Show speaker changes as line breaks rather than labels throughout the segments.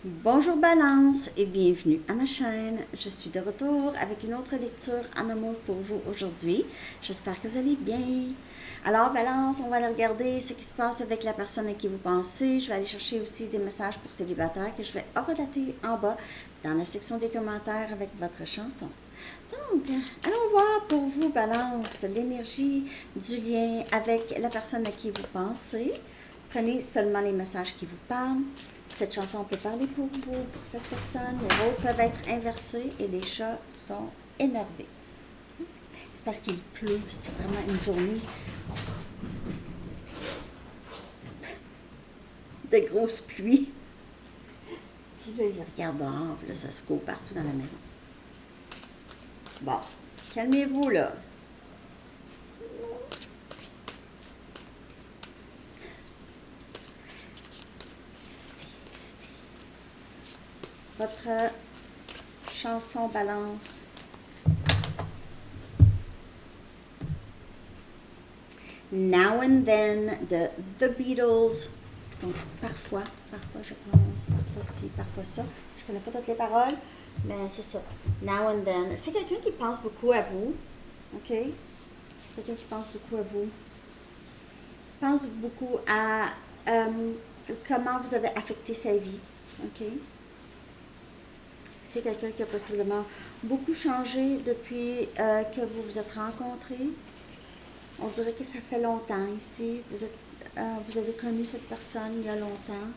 Bonjour Balance et bienvenue à ma chaîne. Je suis de retour avec une autre lecture en amour pour vous aujourd'hui. J'espère que vous allez bien. Alors Balance, on va aller regarder ce qui se passe avec la personne à qui vous pensez. Je vais aller chercher aussi des messages pour célibataires que je vais relater en bas dans la section des commentaires avec votre chanson. Donc, allons voir pour vous Balance l'énergie du lien avec la personne à qui vous pensez. Prenez seulement les messages qui vous parlent. Cette chanson peut parler pour vous, pour cette personne. Les rôles peuvent être inversés et les chats sont énervés. C'est parce qu'il pleut. C'est vraiment une journée de grosse pluie. Puis là, il regarde dehors. Là, ça se court partout dans la maison. Bon, calmez-vous là. Votre chanson Balance. Now and Then de The Beatles. Donc, parfois je pense, parfois ci, parfois ça. Je connais pas toutes les paroles, mais c'est ça. Now and Then. C'est quelqu'un qui pense beaucoup à vous. OK? Quelqu'un qui pense beaucoup à vous. Pense beaucoup à comment vous avez affecté sa vie. OK? C'est quelqu'un qui a possiblement beaucoup changé depuis que vous vous êtes rencontrés. On dirait que ça fait longtemps ici. Vous avez connu cette personne il y a longtemps.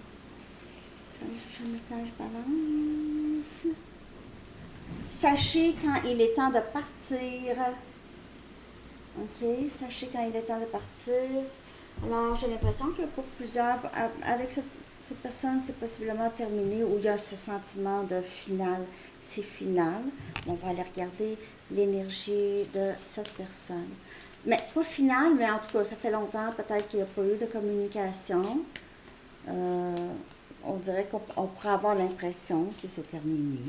Je vais chercher un message Balance. Sachez quand il est temps de partir. OK? Sachez quand il est temps de partir. Alors, j'ai l'impression que pour plusieurs, avec cette personne, c'est possiblement terminé où il y a ce sentiment de final. C'est final. On va aller regarder l'énergie de cette personne. Mais pas final, mais en tout cas, ça fait longtemps peut-être qu'il n'y a pas eu de communication. On dirait qu'on pourrait avoir l'impression que c'est terminé.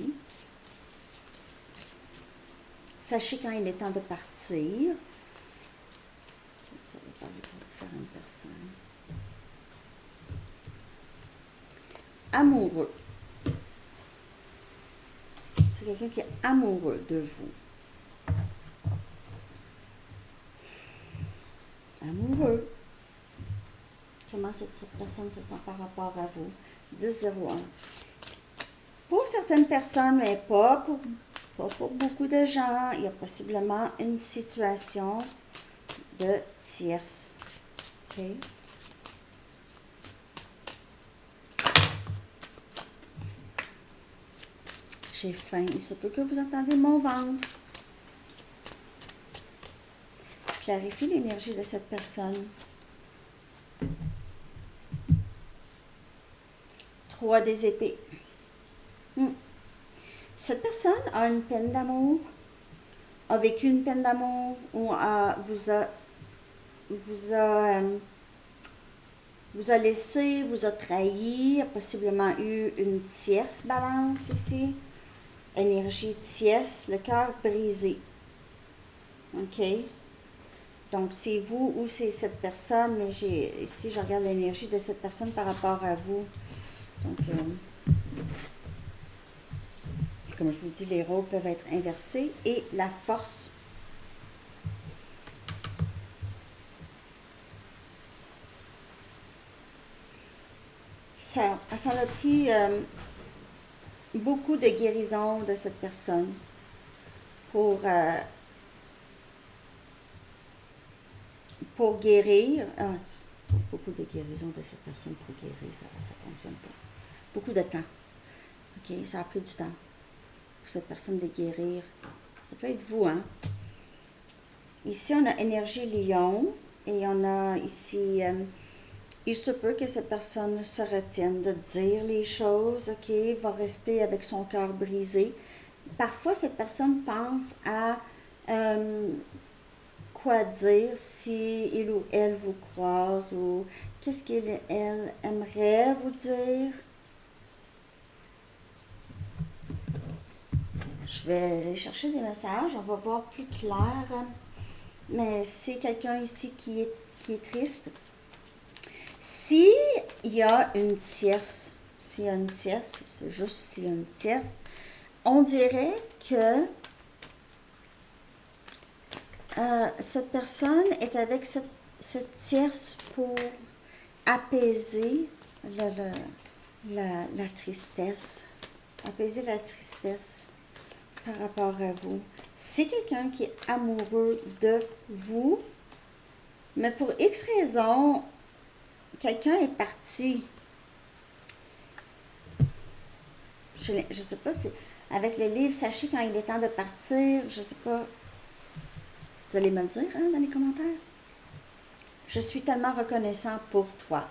Sachez quand il est temps de partir. Ça va parler pour différentes personnes. Amoureux. C'est quelqu'un qui est amoureux de vous. Amoureux. Comment cette personne se sent par rapport à vous? 10-01. Pour certaines personnes, mais pas pour beaucoup de gens, il y a possiblement une situation de tierce. OK? J'ai faim. Il se peut que vous entendez mon ventre. Clarifie l'énergie de cette personne. 3 des épées. Cette personne a une peine d'amour, a vécu une peine d'amour ou vous a laissé, vous a trahi, a possiblement eu une tierce Balance ici. Énergie tierce, le cœur brisé. OK? Donc, c'est vous ou c'est cette personne, mais ici, je regarde l'énergie de cette personne par rapport à vous. Donc, comme je vous dis, les rôles peuvent être inversés et la force. Ça a pris beaucoup de guérison de cette personne pour guérir. Beaucoup de guérison de cette personne pour guérir, ça ne fonctionne pas. Beaucoup de temps. OK, ça a pris du temps pour cette personne de guérir. Ça peut être vous, hein? Ici, on a énergie lion et on a ici... il se peut que cette personne se retienne de dire les choses, OK, va rester avec son cœur brisé. Parfois, cette personne pense à quoi dire si il ou elle vous croise ou qu'est-ce qu'elle aimerait vous dire. Je vais aller chercher des messages, on va voir plus clair. Mais c'est quelqu'un ici qui est triste. Si il y a une tierce, s'il y a une tierce, c'est juste s'il y a une tierce. On dirait que cette personne est avec cette tierce pour apaiser la tristesse. Apaiser la tristesse par rapport à vous. C'est quelqu'un qui est amoureux de vous, mais pour X raison, quelqu'un est parti. Je ne sais pas si, avec le livre, sachez quand il est temps de partir, je ne sais pas. Vous allez me le dire hein, dans les commentaires. Je suis tellement reconnaissant pour toi.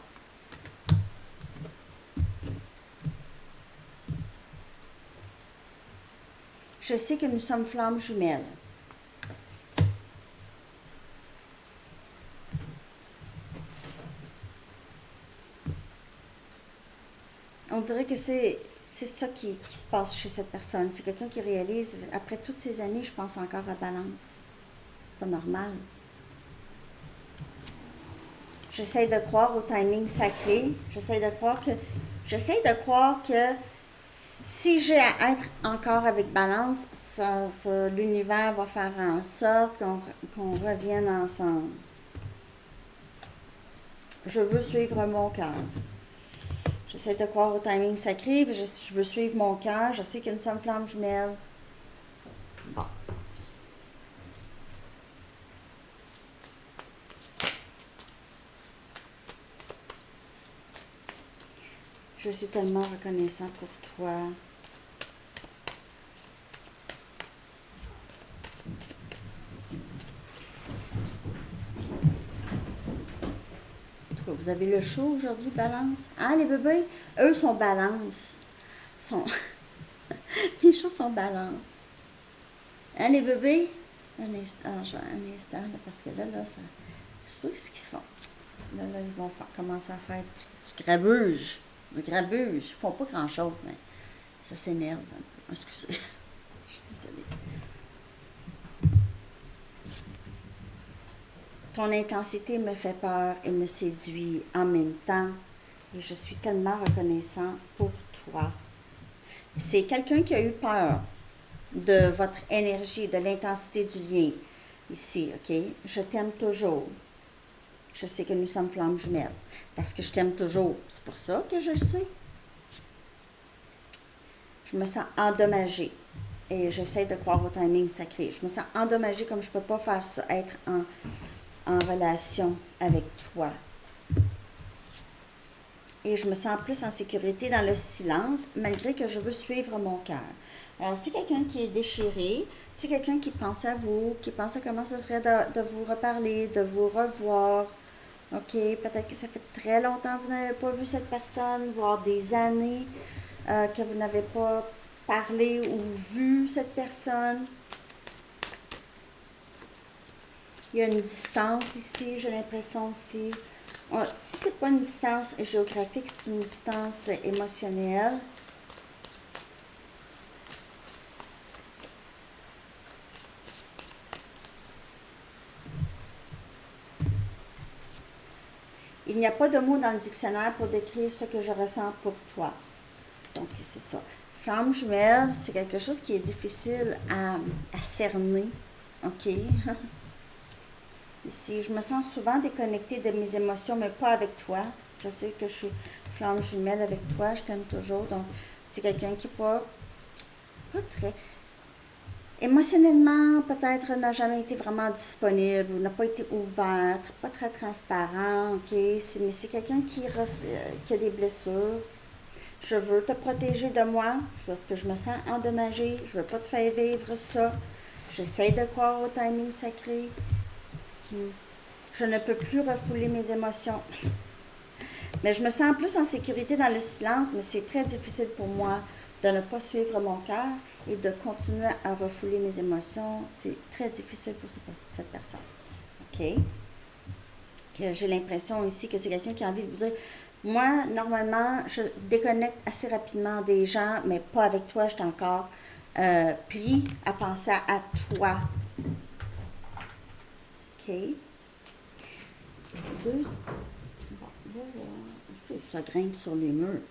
Je sais que nous sommes flammes jumelles. On dirait que c'est ça qui se passe chez cette personne. C'est quelqu'un qui réalise, après toutes ces années, je pense encore à Balance. C'est pas normal. J'essaie de croire au timing sacré. J'essaie de croire que si j'ai à être encore avec Balance, l'univers va faire en sorte qu'on revienne ensemble. Je veux suivre mon cœur. J'essaie de croire au timing sacré, je veux suivre mon cœur. Je sais que nous sommes flammes jumelles. Bon. Je suis tellement reconnaissant pour toi. Vous avez le show aujourd'hui, Balance? Ah, les bébés, eux sont Balance. Les chats sont Balance. Hein, les bébés? Un instant, là, parce que là, ça... Je sais pas ce qu'ils font. Là, ils vont commencer à faire du grabuge. Du grabuge. Ils font pas grand-chose, mais ça s'énerve un peu. Excusez. Je suis désolée. Ton intensité me fait peur et me séduit en même temps. Et je suis tellement reconnaissant pour toi. C'est quelqu'un qui a eu peur de votre énergie, de l'intensité du lien. Ici, OK? Je t'aime toujours. Je sais que nous sommes flammes jumelles. Parce que je t'aime toujours. C'est pour ça que je le sais. Je me sens endommagée. Et j'essaie de croire au timing sacré. Je me sens endommagée comme je ne peux pas faire ça, être en relation avec toi. Et je me sens plus en sécurité dans le silence, malgré que je veux suivre mon cœur. Alors, c'est quelqu'un qui est déchiré, c'est quelqu'un qui pense à vous, qui pense à comment ce serait de vous reparler, de vous revoir. OK, peut-être que ça fait très longtemps que vous n'avez pas vu cette personne, voire des années que vous n'avez pas parlé ou vu cette personne. Il y a une distance ici, j'ai l'impression aussi. Si ce n'est pas une distance géographique, c'est une distance émotionnelle. Il n'y a pas de mots dans le dictionnaire pour décrire ce que je ressens pour toi. Donc, c'est ça. Flamme jumelle, c'est quelque chose qui est difficile à cerner. OK? Ici, je me sens souvent déconnectée de mes émotions, mais pas avec toi. Je sais que je suis flamme jumelle avec toi, je t'aime toujours. Donc, c'est quelqu'un qui n'est pas très... Émotionnellement, peut-être n'a jamais été vraiment disponible ou n'a pas été ouvert, pas très transparent, OK? Mais c'est quelqu'un qui a des blessures. Je veux te protéger de moi parce que je me sens endommagée. Je ne veux pas te faire vivre ça. J'essaie de croire au timing sacré. Je ne peux plus refouler mes émotions. Mais je me sens plus en sécurité dans le silence, mais c'est très difficile pour moi de ne pas suivre mon cœur et de continuer à refouler mes émotions. C'est très difficile pour cette personne. OK? J'ai l'impression ici que c'est quelqu'un qui a envie de vous dire, moi, normalement, je déconnecte assez rapidement des gens, mais pas avec toi, je suis encore pris à penser à toi. OK? Ça grimpe sur les murs.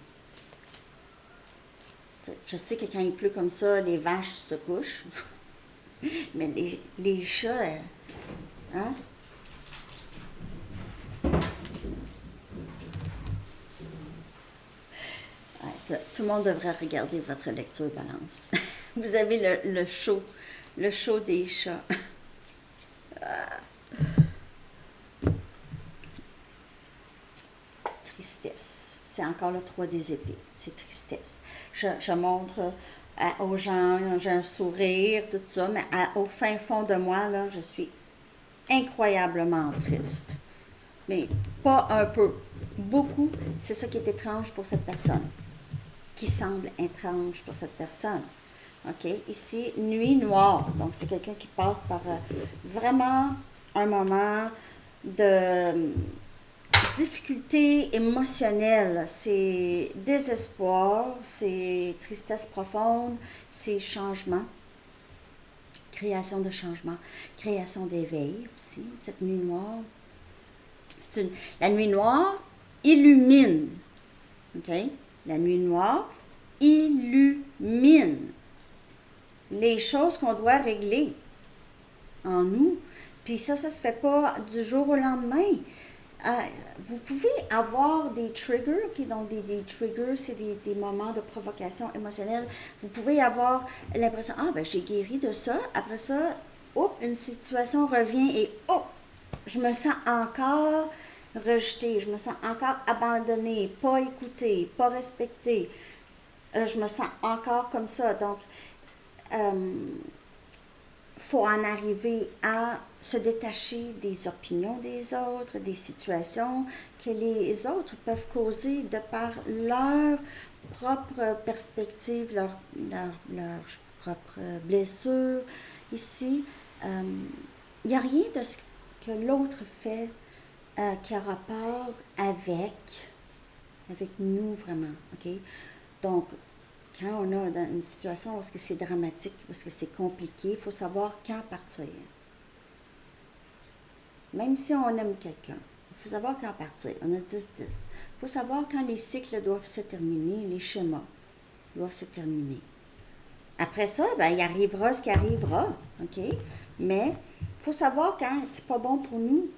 Je sais que quand il pleut comme ça, les vaches se couchent. Mais les chats, hein? Ouais, tout le monde devrait regarder votre lecture balance. Vous avez le show des chats. Tristesse. C'est encore le 3 des épées. C'est tristesse. Je montre aux gens, j'ai un sourire, tout ça, mais au fin fond de moi, là, je suis incroyablement triste. Mais pas un peu. Beaucoup. C'est ça qui est étrange pour cette personne. Qui semble étrange pour cette personne. OK? Ici, nuit noire. Donc, c'est quelqu'un qui passe par vraiment un moment de difficulté émotionnelle. C'est désespoir, c'est tristesse profonde, c'est changement, création de changement, création d'éveil aussi. Cette nuit noire. La nuit noire illumine. OK? La nuit noire illumine les choses qu'on doit régler en nous. Puis ça se fait pas du jour au lendemain. Vous pouvez avoir des triggers, okay? Donc des triggers, c'est des moments de provocation émotionnelle. Vous pouvez avoir l'impression, ben j'ai guéri de ça. Après ça, une situation revient et je me sens encore rejetée, je me sens encore abandonnée, pas écoutée, pas respectée. Je me sens encore comme ça. Donc, faut en arriver à se détacher des opinions des autres, des situations que les autres peuvent causer de par leur propre perspective, leur propre blessure. Ici, il n'y a rien de ce que l'autre fait qui a rapport avec nous vraiment, OK? Donc, quand on a dans une situation où c'est dramatique, où c'est compliqué, il faut savoir quand partir. Même si on aime quelqu'un, il faut savoir quand partir. On a 10-10. Il faut savoir quand les cycles doivent se terminer, les schémas doivent se terminer. Après ça, il arrivera ce qui arrivera, OK? Mais il faut savoir quand c'est pas bon pour nous,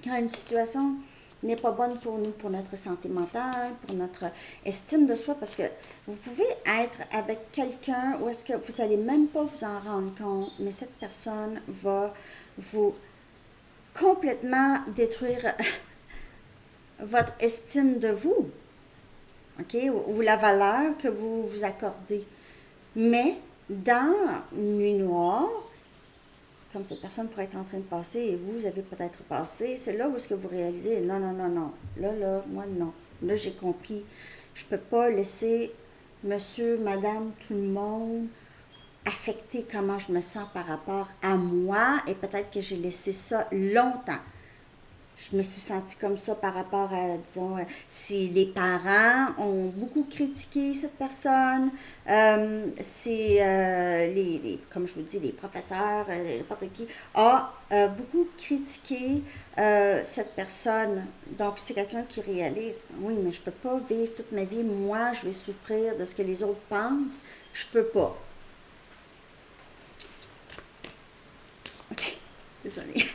quand une situation n'est pas bonne pour nous, pour notre santé mentale, pour notre estime de soi, parce que vous pouvez être avec quelqu'un où est-ce que vous n'allez même pas vous en rendre compte, mais cette personne va vous complètement détruire votre estime de vous, OK, ou la valeur que vous vous accordez. Mais dans une nuit noire, comme cette personne pourrait être en train de passer et vous avez peut-être passé, c'est là où est-ce que vous réalisez, non. Là, moi, non. Là, j'ai compris. Je ne peux pas laisser monsieur, madame, tout le monde affecter comment je me sens par rapport à moi et peut-être que j'ai laissé ça longtemps. Je me suis sentie comme ça par rapport à, disons, si les parents ont beaucoup critiqué cette personne, si, comme je vous dis, les professeurs, n'importe qui, a beaucoup critiqué cette personne. Donc, c'est quelqu'un qui réalise, oui, mais je ne peux pas vivre toute ma vie, moi, je vais souffrir de ce que les autres pensent, je ne peux pas. OK, désolée.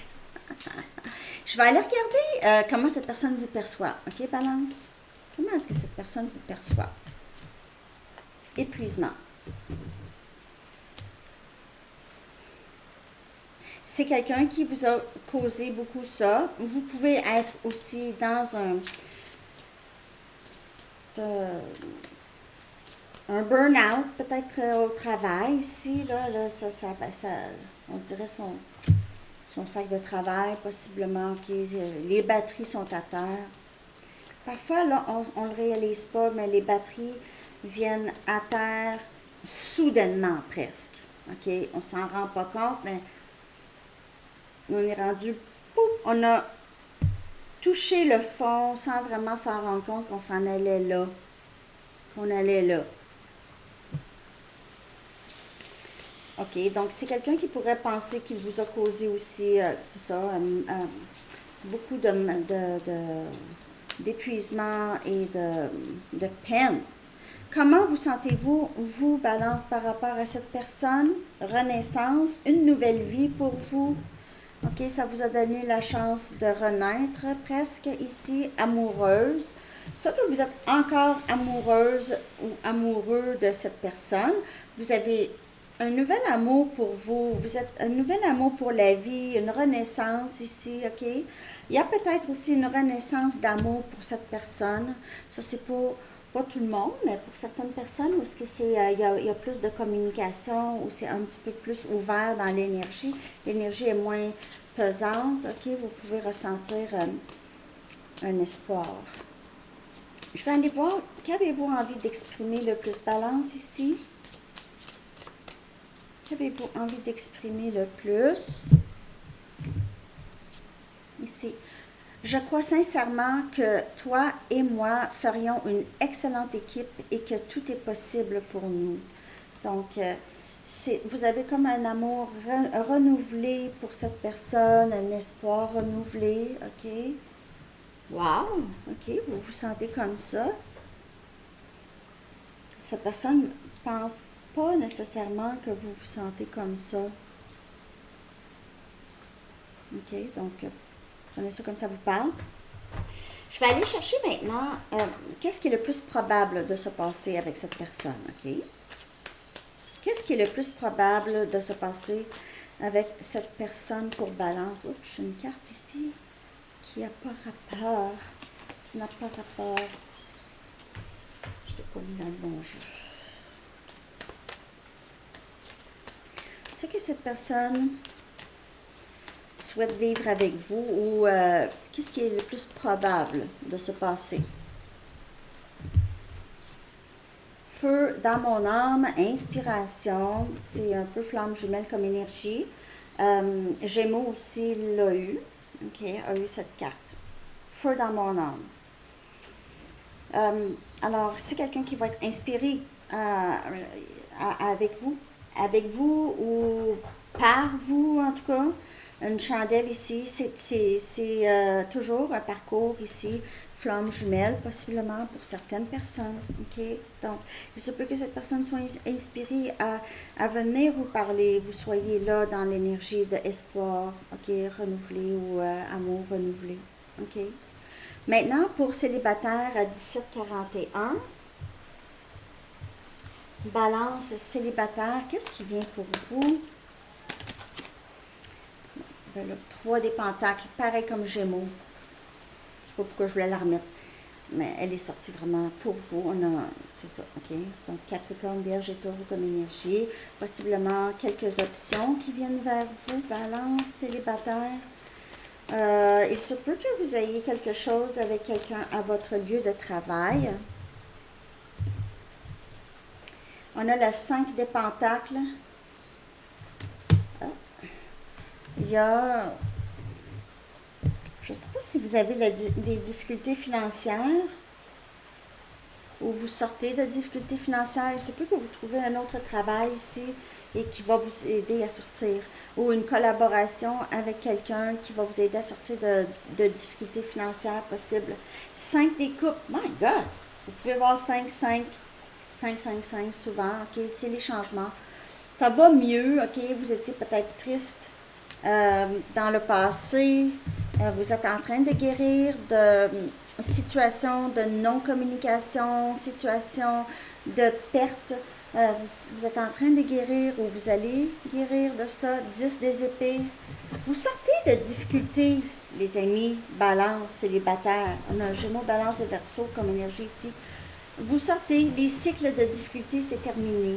Je vais aller regarder comment cette personne vous perçoit. OK, balance? Comment est-ce que cette personne vous perçoit? Épuisement. C'est quelqu'un qui vous a causé beaucoup ça. Vous pouvez être aussi dans un burn-out, peut-être au travail ici. Là, on dirait son sac de travail, possiblement, les batteries sont à terre. Parfois, là, on ne le réalise pas, mais les batteries viennent à terre soudainement, presque. OK? On ne s'en rend pas compte, mais on est rendu, on a touché le fond sans vraiment s'en rendre compte qu'on s'en allait là, qu'on allait là. OK, donc c'est quelqu'un qui pourrait penser qu'il vous a causé aussi, c'est ça, beaucoup d'épuisement et de peine. Comment vous sentez-vous, vous, Balance, par rapport à cette personne? Renaissance, une nouvelle vie pour vous. OK, ça vous a donné la chance de renaître presque ici, amoureuse. Soit que vous êtes encore amoureuse ou amoureux de cette personne, vous avez un nouvel amour pour vous, vous êtes un nouvel amour pour la vie, une renaissance ici, OK? Il y a peut-être aussi une renaissance d'amour pour cette personne. Ça, c'est pour pas tout le monde, mais pour certaines personnes, où est-ce que c'est, il y a plus de communication, ou c'est un petit peu plus ouvert dans l'énergie. L'énergie est moins pesante, ok? Vous pouvez ressentir un espoir. Je vais aller voir, qu'avez-vous envie d'exprimer le plus? Balance ici. Qu'avez-vous envie d'exprimer le plus? Ici. Je crois sincèrement que toi et moi ferions une excellente équipe et que tout est possible pour nous. Donc, vous avez comme un amour renouvelé pour cette personne, un espoir renouvelé, ok? Wow, ok, vous vous sentez comme ça. Cette personne ne pense pas nécessairement que vous vous sentez comme ça. Ok, donc prenez ça comme ça vous parle. Je vais aller chercher maintenant qu'est-ce qui est le plus probable de se passer avec cette personne, ok? Qu'est-ce qui est le plus probable de se passer avec cette personne pour Balance? Oups, j'ai une carte ici qui n'a pas rapport. Qui n'a pas rapport. Je l'ai pas mis dans le bon jeu. Ce que cette personne souhaite vivre avec vous ou qu'est-ce qui est le plus probable de se passer? Feu dans mon âme, inspiration, c'est un peu flamme jumelle comme énergie. Gémeaux aussi l'a eu, ok, a eu cette carte. Feu dans mon âme. Alors, c'est quelqu'un qui va être inspiré avec vous ou par vous en tout cas. Une chandelle ici, c'est toujours un parcours ici, flamme jumelle, possiblement pour certaines personnes. Ok, donc il se peut que cette personne soit inspirée à venir vous parler, vous soyez là dans l'énergie d'espoir, ok, renouvelé ou amour renouvelé. Ok. Maintenant, pour célibataire à 1741, Balance célibataire, qu'est-ce qui vient pour vous? Le 3 des pentacles, pareil comme Gémeaux. Je ne sais pas pourquoi je voulais la remettre, mais elle est sortie vraiment pour vous. C'est ça, ok? Donc Capricorne, Vierge et Taureau comme énergie. Possiblement quelques options qui viennent vers vous. Balance célibataire. Il se peut que vous ayez quelque chose avec quelqu'un à votre lieu de travail. On a le 5 des pentacles. Il y a... Je ne sais pas si vous avez des difficultés financières ou vous sortez de difficultés financières. Il se peut que vous trouviez un autre travail ici et qui va vous aider à sortir. Ou une collaboration avec quelqu'un qui va vous aider à sortir de difficultés financières possibles. 5 des coupes. My God! Vous pouvez voir 5, 5, 5, 5, 5 souvent. OK, c'est les changements. Ça va mieux. OK, vous étiez peut-être triste dans le passé. Vous êtes en train de guérir de situations de non-communication, situations de perte. Vous êtes en train de guérir ou vous allez guérir de ça. 10 des épées. Vous sortez de difficultés, les amis. Balance, célibataire. On a un Gémeaux, Balance et Verseau comme énergie ici. Vous sortez. Les cycles de difficultés, c'est terminé.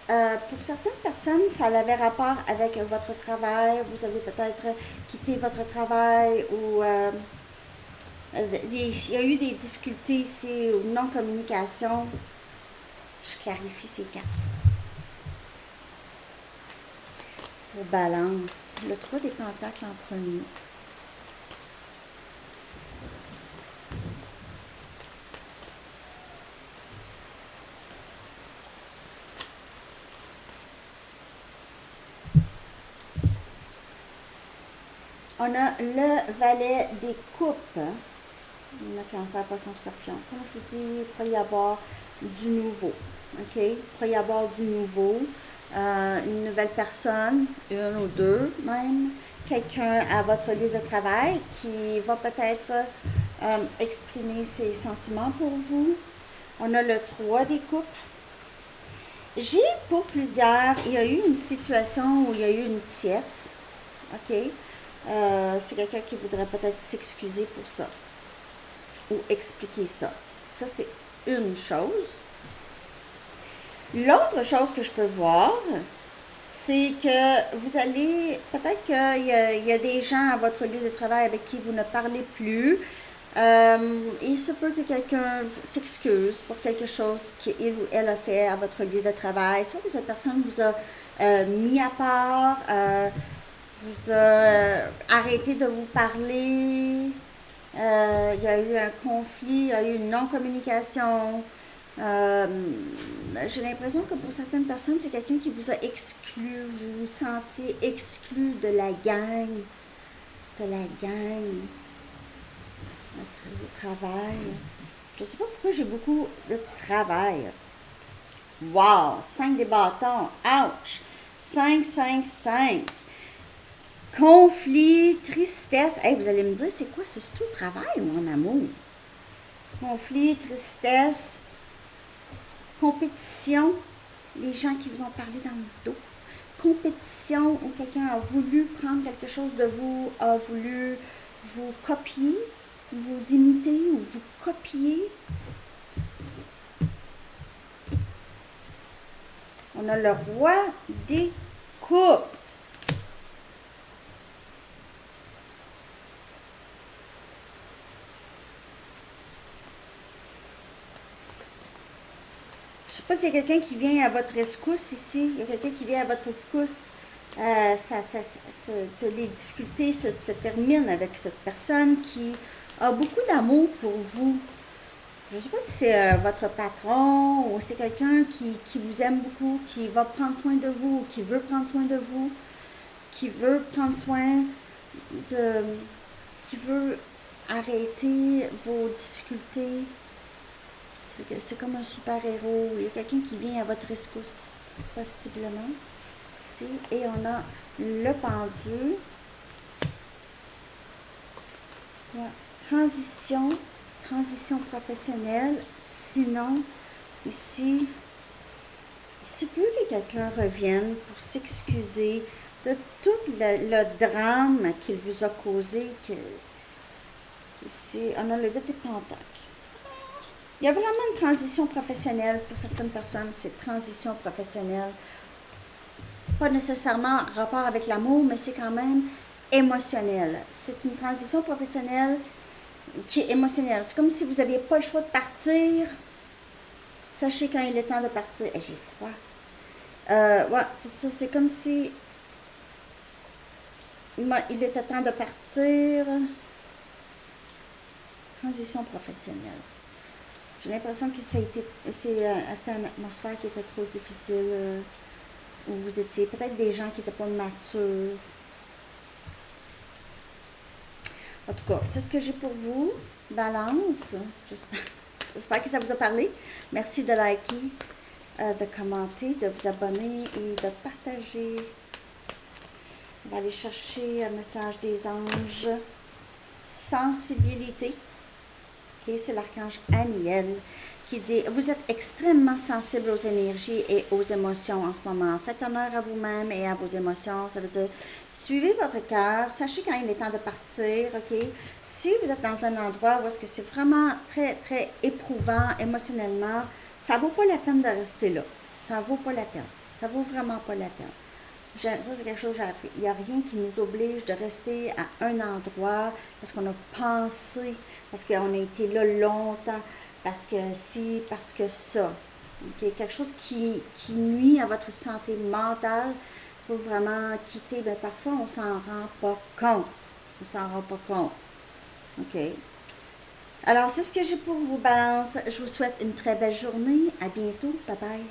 Pour certaines personnes, ça avait rapport avec votre travail. Vous avez peut-être quitté votre travail ou il y a eu des difficultés ici ou non-communication. Je clarifie ces cartes. Pour Balance, le 3 des pentacles en premier. On a le valet des coupes. On a Cancer, Poisson, Scorpion. Comme je vous dis, il pourrait y avoir du nouveau. OK? Il pourrait y avoir du nouveau. Une nouvelle personne, une ou deux même. Quelqu'un à votre lieu de travail qui va peut-être exprimer ses sentiments pour vous. On a le 3 des coupes. J'ai pour plusieurs, il y a eu une situation où il y a eu une tierce. OK? C'est quelqu'un qui voudrait peut-être s'excuser pour ça ou expliquer ça. Ça, c'est une chose. L'autre chose que je peux voir, c'est que vous allez, peut-être qu'il y a des gens à votre lieu de travail avec qui vous ne parlez plus. Il se peut que quelqu'un s'excuse pour quelque chose qu'il ou elle a fait à votre lieu de travail. Soit que cette personne vous a mis à part, vous a arrêté de vous parler, il y a eu un conflit, il y a eu une non-communication. J'ai l'impression que pour certaines personnes, c'est quelqu'un qui vous a exclu, vous vous sentiez exclu de la gang, de travail. Je ne sais pas pourquoi j'ai beaucoup de travail. Wow, 5 des bâtons, ouch, 5, 5, 5. Conflit, tristesse. Hey, vous allez me dire, c'est quoi? C'est tout travail ou en amour? Conflit, tristesse, compétition. Les gens qui vous ont parlé dans le dos. Compétition où quelqu'un a voulu prendre quelque chose de vous, a voulu vous copier, vous imiter ou vous copier. On a le roi des coupes. Je ne sais pas s'il y a quelqu'un qui vient à votre rescousse ici. Il y a quelqu'un qui vient à votre rescousse. Les difficultés se terminent avec cette personne qui a beaucoup d'amour pour vous. Je ne sais pas si c'est votre patron ou c'est quelqu'un qui vous aime beaucoup, qui va prendre soin de vous, qui veut prendre soin de vous, qui veut prendre soin de... qui veut arrêter vos difficultés. C'est comme un super-héros. Il y a quelqu'un qui vient à votre rescousse, possiblement. Ici. Et on a le pendu. Ouais. Transition professionnelle. Sinon, ici, il se peut que quelqu'un revienne pour s'excuser de tout le drame qu'il vous a causé. Ici, on a le 8 des pentacles. Il y a vraiment une transition professionnelle pour certaines personnes, c'est transition professionnelle. Pas nécessairement rapport avec l'amour, mais c'est quand même émotionnel. C'est une transition professionnelle qui est émotionnelle. C'est comme si vous n'aviez pas le choix de partir. Sachez quand il est temps de partir. Et j'ai froid. Ouais, c'est ça. C'est comme si il était temps de partir. Transition professionnelle. J'ai l'impression que c'était une atmosphère qui était trop difficile, où vous étiez peut-être des gens qui n'étaient pas matures. En tout cas, c'est ce que j'ai pour vous. Balance. J'espère que ça vous a parlé. Merci de liker, de commenter, de vous abonner et de partager. On va aller chercher un message des anges. Sensibilité. Okay, c'est l'archange Aniel qui dit « Vous êtes extrêmement sensible aux énergies et aux émotions en ce moment. Faites honneur à vous-même et à vos émotions. » Ça veut dire « Suivez votre cœur. Sachez quand il est temps de partir. Ok. Si vous êtes dans un endroit où est-ce que c'est vraiment très, très éprouvant émotionnellement, ça vaut pas la peine de rester là. Ça vaut pas la peine. Ça vaut vraiment pas la peine. Ça, c'est quelque chose que j'ai appris. Il n'y a rien qui nous oblige de rester à un endroit parce qu'on a pensé, parce qu'on a été là longtemps, parce que si, parce que ça. Okay? Quelque chose qui nuit à votre santé mentale, il faut vraiment quitter. Ben, parfois, on ne s'en rend pas compte. On s'en rend pas compte. OK. Alors, c'est ce que j'ai pour vous, Balance. Je vous souhaite une très belle journée. À bientôt. Bye bye.